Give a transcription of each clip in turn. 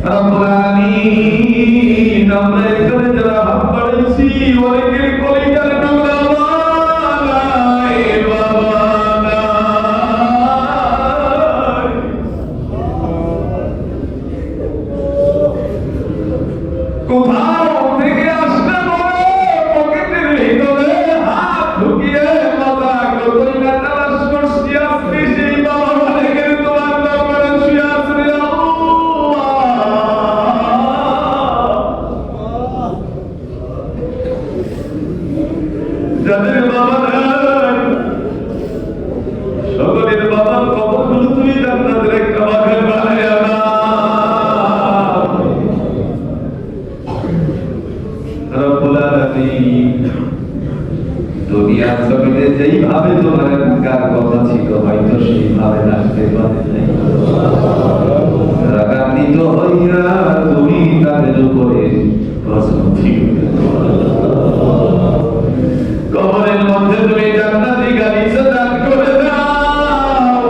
রব্বুল আলামিন আমরা এখানে যারা হাত বাড়াইছি অনেকের কলিজার টুকরা নাই বাবা নাই। কোথাও থেকে আসলে বলে পকেটের ভিতরে হাত ঢুকিয়ে মাথা কতই না তালাশ করছি আসছি সেই বাবা অনেকের তোমার দরবারে শুয়ে আছে রে যাদের বাবা নাই সকলের বাবার কবরগুলো তুমি জান্নাতের একটা বাগান বানাইয়া দাও। রব্বুল আলামিন দুনিয়ার জমিনে যেইভাবে তোমার ডাকার কথা ছিল হয়তো সেইভাবে ডাকতে পারে নাই। রাগান্বিত হইয়া তুমি তাদের উপরে প্রশ্ন কবরের মধ্যে তুমি জান্নাতি গালিচা দান করে দাও,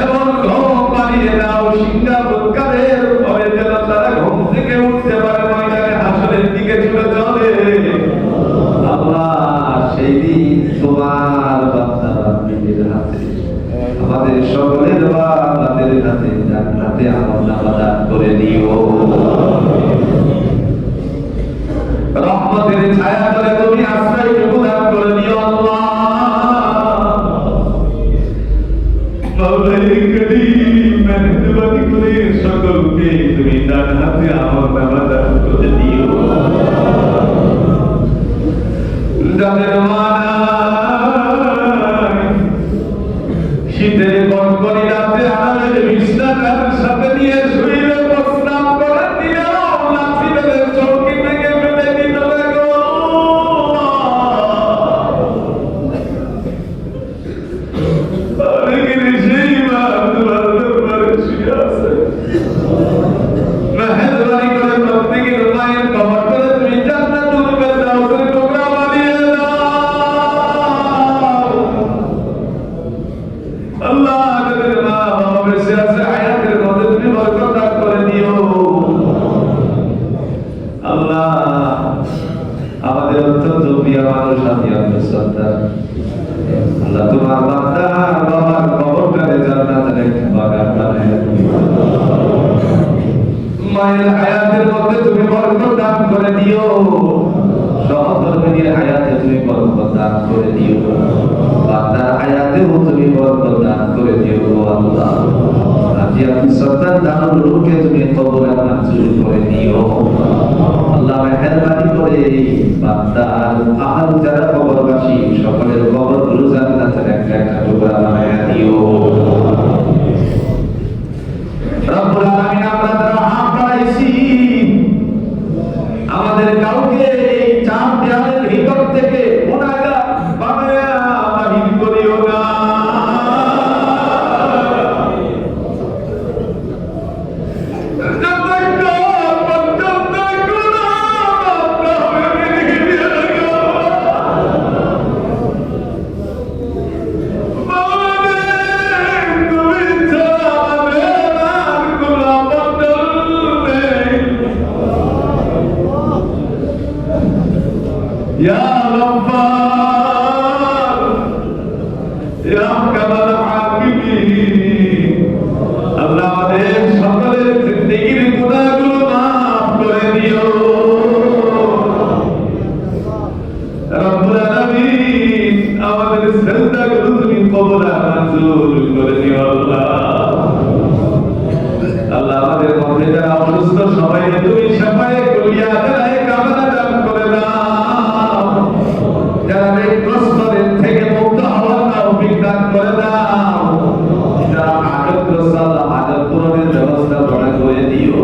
এমন ঘুম পাড়িয়ে দাও সিংহাসনের পরে যেন তারা ঘুম থেকে উঠতে পারে ময়দানে হাসরের দিকে ছুটে চলে। আল্লাহ সেই দিন তোমার বান্দারা নিজের হাতে আমাদের সকলের বান্দাদের হাতে জান্নাতে আমলনামা দান করে দিও। রহমতের ছায়া তলে তুমি আশ্রয় প্রদান করে দিও আল্লাহ। মাওলাই করিম মেহেরবানি করে সকলকে তুমি ডান হাতে আমলনামা দান করে দিও। যাদের মা নাই শীতের কনকনি রাতে আরামের বিছানার সাথে নিয়ে শুইলে প্রস্রাব করে দিও, লাঠি মেরে চৌকি ভেঙে ফেলে দিল গো। অনেকের সেই মা তোমার দরবারে শুয়ে আছে, মেহেরবানি করে প্রত্যেকের মায়ের কবর করে তুমি জান্নাতুল ফেরদাউসের টুকরা বানিয়ে দাও। আল্লাহ যাদের মা বাবা বেঁচে আছে হায়াতের মধ্যে তুমি বরকত দান করে দিও। আল্লাহ আমাদের অত্যন্ত প্রিয় মানুষ আদি আব্দুল সত্তার আল্লাহ তোমার বান্দা বাবার কবরটারে জান্নাতের একটা বাগান বানায় দিও। মায়ের হায়াতের মধ্যে তুমি বরকত দান করে দিও, সহধর্মিনীর হায়াতে তুমি বরকত দান করে দিও, বান্দার হায়াতেও তুমি বরকত দান করে দিও আল্লাহ। আজি আপনি সত্তার দানুর রূহকে তুমি কবরে মঞ্জুর করে দিও আল্লাহ। মেহেরবানি করে বান্দার আহল যারা কবরবাসী সকলের কবরগুলো জান্নাতের একটা একটা টুকরা বানায়া দিও। রব্বুল আলামিন আমরা যারা হাত বাড়াইছি আমাদের কাউকে এই চার দেয়ালের ভিতর থেকে গুনাহগার বানায়া বাহির করিও না। يا غفار يا أحكم الحاكمين আল্লাহ আমাদের সকলের জিন্দেগির গুনাহগুলো মাফ করে দিও। রব্বুল আলামিন আমাদের সিজদাগুলো তুমি কবুল মঞ্জুর করে দিও আল্লাহ। আল্লাহ আমাদের মধ্যে যারা অসুস্থ সবাই তুমি শাফায়ে কুলিয়া দেয় কামনা দান করে দাও, যারা ঋণগ্রস্তদের থেকে মুক্ত হওয়ার তৌফিক দান করে দাও, যারা আটকগ্রস্ত আটক পূরণের ব্যবস্থা বড় করে দিও।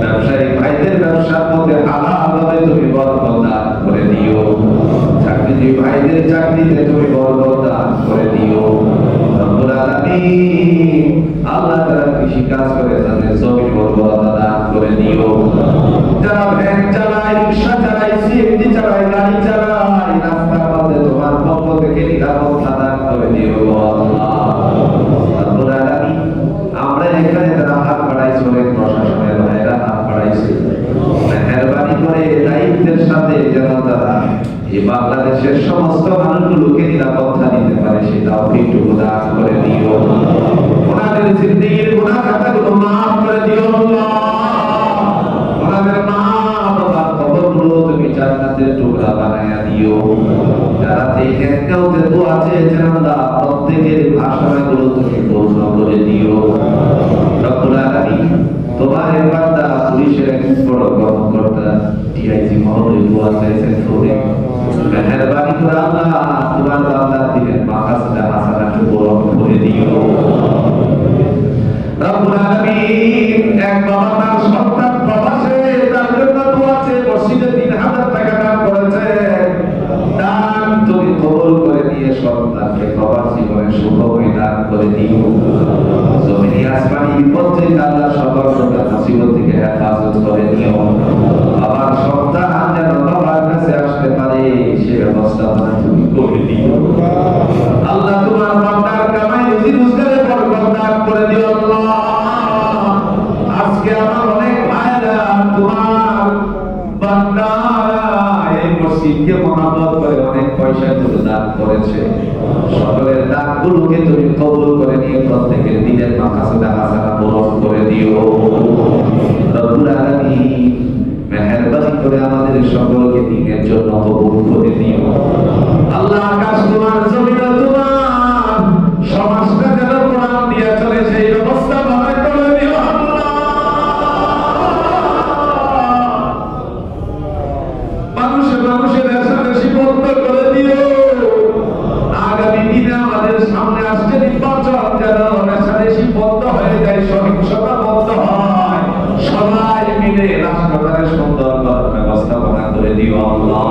ব্যবসায়ী ভাইদের ব্যবসার মধ্যে হালালভাবে তুমি বরকত দান করে দিও, চাকরিজীবী ভাইদের চাকরিতে তুমি বরকত দান করে দিও। রব্বুল আলামিন আল্লাহ যারা কৃষি কাজ করে তাদের জমির বরকত দান করে দিও। যারা ভ্যান চালায়, রিকশা চালায়, সিএনজি চালায়, গাড়ি চালায়, রাস্তার মধ্যে তোমার পক্ষ থেকে নিরাপত্তা দান করে দিও আল্লাহ। রব্বুল আলামিন আমরা এখানে যারা হাত বাড়াইছি এই বাংলাদেশের সমস্ত মানুষগুলোকে নিরাপত্তা দিতে পারে সেটাও একটু দান করে দিও। ওনাদের জিন্দেগির গুনাহ খাতাগুলো মাফ করে দিও আল্লাহ। ওনাদের মা বাবার কবরগুলো তুমি জান্নাতের টুকরা বানায়া দিও। যারা এই একটাতে দোয়া চেয়েছেন আল্লাহ প্রত্যেকের আশাগুলো তুমি পূর্ণ করে দিও। রব্বুল আলামিন তোমার বান্দা পুলিশের এক বড় কর্মকর্তা ডিআইজি মহোদয় দোয়া চেয়েছেন তোরে মেহেরবানি করে আল্লাহ তোমার বান্দার দিলের মাকাসদা হাসানাকে পূরণ করে দিও। রব্বুল আলামিন এক বাবা তার সন্তান প্রবাসে তার জন্য দোয়া চেয়ে মসজিদে 3000 টাকা দান করেছে। দান তুমি কবুল করে দিয়ে সন্তানকে প্রবাস জীবনে সুখময় দান করে দিও। জমিনে আসমানি বিপদ থেকে আল্লাহ সকল প্রকার মুসিবত থেকে হেফাজত করে নিও। আমার সন্তান যেন বাবার কাছে আসতে পারে সে ব্যবস্থা তুমি করে দিও। আল্লাহ তোমার বান্দার কামাই রুজি রোজগারে বরকত দান করে দিও আল্লাহ। আজকে আমার অনেক ভাইরা তোমার বান্দারা এই মসজিদকে মহব্বত করে অনেক পয়সা তুলে দান করেছে। সকলের দানগুলোকে তুমি কবুল করে নিয়ে প্রত্যেকের দিনের মাকাসদা হাসানা পূরণ করে দিও। রব্বুল আলামিন মেহেরবানি করে আমাদের সকলকে দিনের জন্য কবুল করে দিও। আল্লাহ আকাশ তোমার জমিন তোমার সমাজটা যেন কোরআন দিয়ে চলে সেই ব্যবস্থা বানাই করে দিও আল্লাহ। মানুষের রেশারেশি বন্ধ করে দিও। আগামী দিনে আমাদের সামনে আসছে নির্বাচন যেন রেশারেশি বন্ধ হয়ে যায়, সহিংসতা বন্ধ হয়, সবাই মিলে রাষ্ট্রটাকে সুন্দর ব্যবস্থাপনা করে দিও আল্লাহ।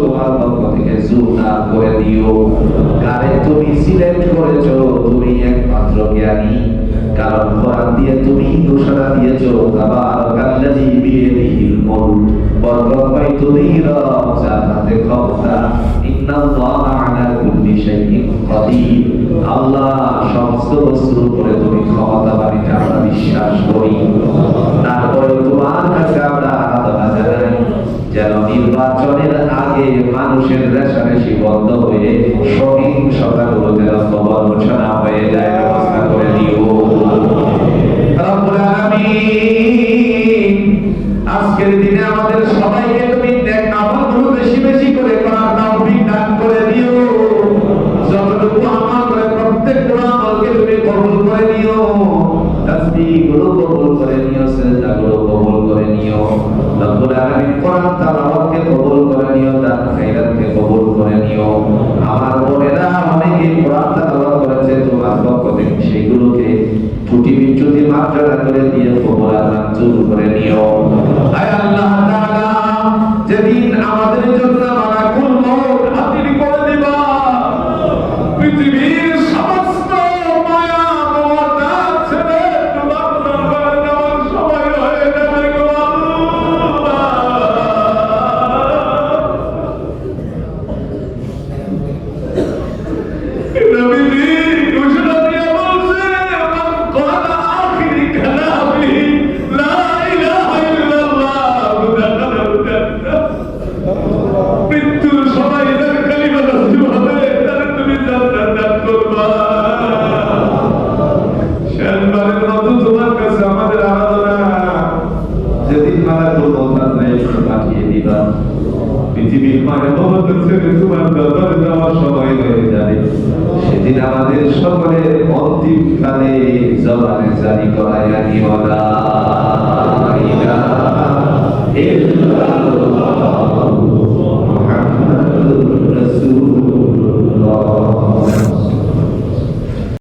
তোমার পক্ষ থেকে জোরদার করে দিও। কারে তুমি সিলেক্ট করেছো তুমি একমাত্র জ্ঞানী, কারণ কোরআন দিয়ে তুমি ঘোষণা দিয়েছো তাবারাকাল্লাযী বিয়াদিহিল মুলক বরকত পাই তুমি জান্নাতে ক্ষমতা ইন্নাল্লাহা আলা কুল্লি শাইইন কাদির। আল্লাহ সমস্ত বস্তুর উপরে তুমি ক্ষমতাবান এটা আমরা বিশ্বাস করি। তারপরে তোমার কাছে আমরা আরাধনা জানাই যেন নির্বাচনের আগে মানুষের রেশারেশি বন্ধ হয়ে সহিংসতাগুলো যেন প্রবঞ্চনা হয়ে যায় ব্যবস্থা করে দিও। রব্বুল আলামিন আজকের দিনে আমাদের সবাইকে তুমি নেক আমলগুলো বেশি বেশি করে করার তৌফিক দান করে দিও। যতটুকু আমল করে প্রত্যেকটা আমলকে তুমি কবুল করে নিও। তাসবিহগুলো কবুল করে নিও, সিজদাগুলো কবুল করে নিও। রব্বুল আলামিন কোরআন তেলাওয়াতকে কবুল করে নিও, দান খায়রাতকে কবুল করে নিও। আমার বোনেরা অনেকে কোরআন তেলাওয়াত করেছে তোমার পক্ষ থেকে সেগুলোকে ত্রুটি বিচ্যুতি মার্জনা করে দিয়ে কবুল আর মঞ্জুর করে নিও। আয় আল্লাহ তাআলা যেদিন আমাদের জন্য মালাকুল মউত হাজির করে দিবা, পৃথিবীর সমস্ত মায়া মমতা ছেড়ে তোমার দরবারে যাওয়ার সময় হয়ে যাবে গো আল্লাহ। নবীজি ঘোষণা দিয়ে বলছে মান ক্বালা আখিরি কালামি লা ইলাহা ইল্লাল্লাহ দাখালাল জান্নাহ। মৃত্যুর সময় যার কালিমা নসিব হবে তার তুমি জান্নাত দান করবা। শেষবারের মতো তোমার কাছে আমাদের আরাধনা, যেদিন মালাকুল মউত পাঠিয়ে দিবা পৃথিবীর মায়া মমতা ছেড়ে তোমার দরবারে যাওয়ার সময় হয়ে যাবে, সেদিন আমাদের সকলের অন্তিমকালে জবানে জারি করাইয়া নিও লা ইলাহা ইল্লাল্লাহ।